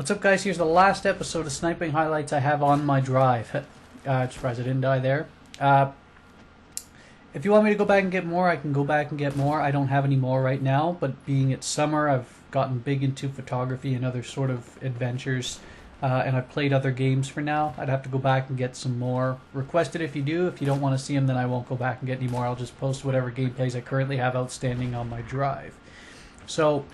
What's up, guys? Here's the last episode of Sniping Highlights I have on my drive. I'm surprised I didn't die there. If you want me to go back and get more, I can go back and get more. I don't have any more right now, but being it's summer, I've gotten big into photography and other sort of adventures, and I've played other games for now. I'd have to go back and get some more. Request it if you do. If you don't want to see them, then I won't go back and get any more. I'll just post whatever gameplays I currently have outstanding on my drive. So,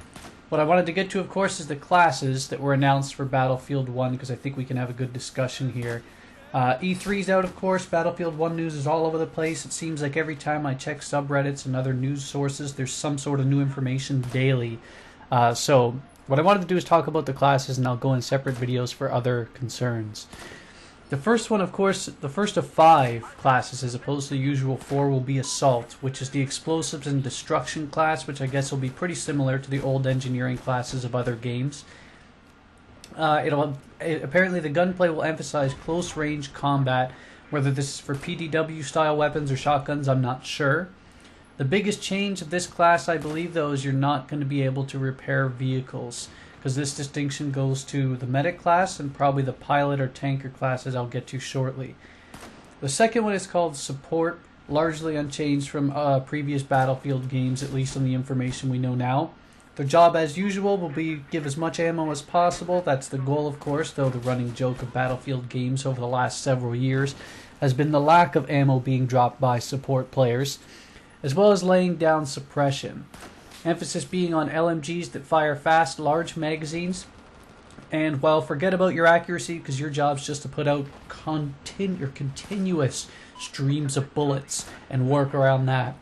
what I wanted to get to, of course, is the classes that were announced for Battlefield 1, because I think we can have a good discussion here. E3's out, of course. Battlefield 1 news is all over the place. It seems like every time I check subreddits and other news sources, there's some sort of new information daily. So, what I wanted to do is talk about the classes, and I'll go in separate videos for other concerns. The first one, of course, the first of 5 classes, as opposed to the usual 4, will be Assault, which is the Explosives and Destruction class, which I guess will be pretty similar to the old engineering classes of other games. Apparently the gunplay will emphasize close-range combat. Whether this is for PDW-style weapons or shotguns, I'm not sure. The biggest change of this class, I believe, though, is you're not going to be able to repair vehicles, because this distinction goes to the medic class and probably the pilot or tanker classes I'll get to shortly. The second one is called Support, largely unchanged from previous Battlefield games, at least on the information we know now. Their job, as usual, will be give as much ammo as possible. That's the goal, of course, though the running joke of Battlefield games over the last several years has been the lack of ammo being dropped by support players, as well as laying down suppression. Emphasis being on LMGs that fire fast, large magazines. And while forget about your accuracy, because your job's just to put out continuous streams of bullets and work around that.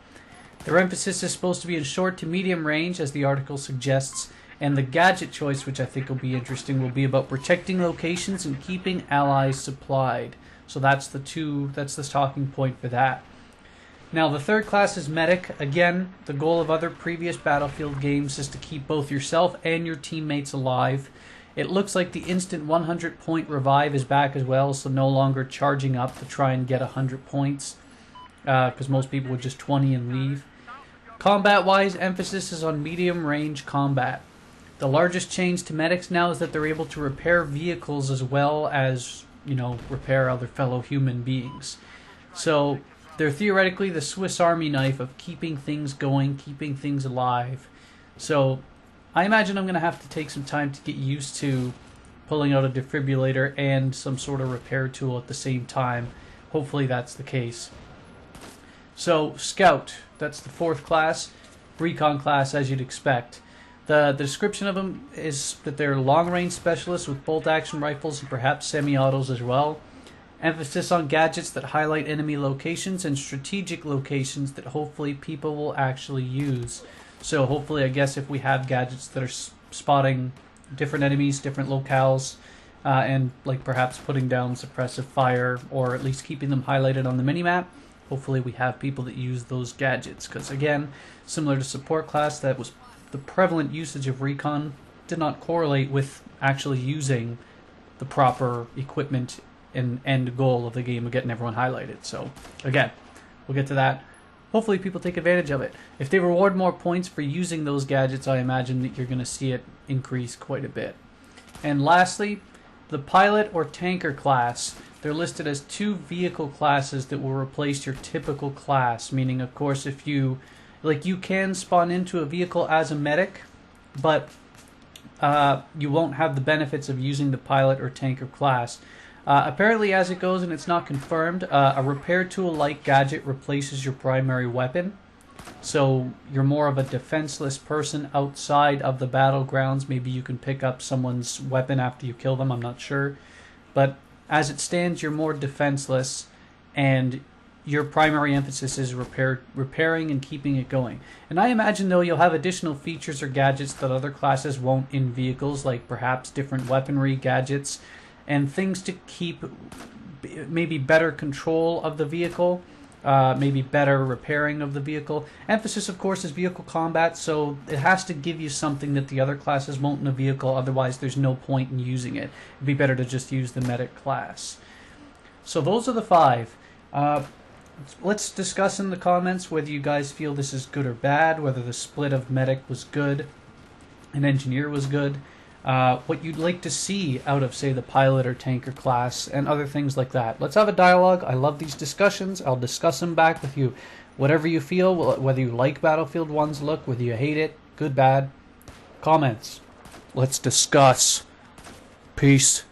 Their emphasis is supposed to be in short to medium range, as the article suggests, and the gadget choice, which I think will be interesting, will be about protecting locations and keeping allies supplied. So that's the talking point for that. Now, the third class is Medic. Again, the goal of other previous Battlefield games is to keep both yourself and your teammates alive. It looks like the instant 100-point revive is back as well, so no longer charging up to try and get 100 points, because most people would just 20 and leave. Combat-wise, emphasis is on medium-range combat. The largest change to medics now is that they're able to repair vehicles as well as, repair other fellow human beings. So they're theoretically the Swiss Army knife of keeping things going, keeping things alive. So I imagine I'm going to have to take some time to get used to pulling out a defibrillator and some sort of repair tool at the same time. Hopefully that's the case. So Scout, that's the 4th class, recon class as you'd expect. The description of them is that they're long-range specialists with bolt-action rifles and perhaps semi-autos as well. Emphasis on gadgets that highlight enemy locations and strategic locations that hopefully people will actually use. So hopefully, I guess, if we have gadgets that are spotting different enemies, different locales, and like perhaps putting down suppressive fire or at least keeping them highlighted on the minimap, hopefully we have people that use those gadgets. Because again, similar to support class, that was the prevalent usage of recon did not correlate with actually using the proper equipment and end goal of the game of getting everyone highlighted. So again, we'll get to that. Hopefully people take advantage of it. If they reward more points for using those gadgets, I imagine that you're going to see it increase quite a bit. And lastly, the pilot or tanker class. They're listed as 2 vehicle classes that will replace your typical class, meaning, of course, if you can spawn into a vehicle as a medic, but you won't have the benefits of using the pilot or tanker class. Apparently, as it goes, and it's not confirmed, a repair tool-like gadget replaces your primary weapon. So you're more of a defenseless person outside of the battlegrounds. Maybe you can pick up someone's weapon after you kill them, I'm not sure. But as it stands, you're more defenseless, and your primary emphasis is repairing and keeping it going. And I imagine, though, you'll have additional features or gadgets that other classes won't in vehicles, like perhaps different weaponry gadgets, and things to keep maybe better control of the vehicle, maybe better repairing of the vehicle. Emphasis, of course, is vehicle combat, so it has to give you something that the other classes won't in a vehicle, otherwise there's no point in using it. It'd be better to just use the medic class. So those are the 5. Let's discuss in the comments whether you guys feel this is good or bad, whether the split of medic was good and engineer was good. what you'd like to see out of, say, the pilot or tanker class, and other things like that. Let's have a dialogue. I love these discussions. I'll discuss them back with you. Whatever you feel, whether you like Battlefield 1's look, whether you hate it, good, bad, comments. Let's discuss. Peace.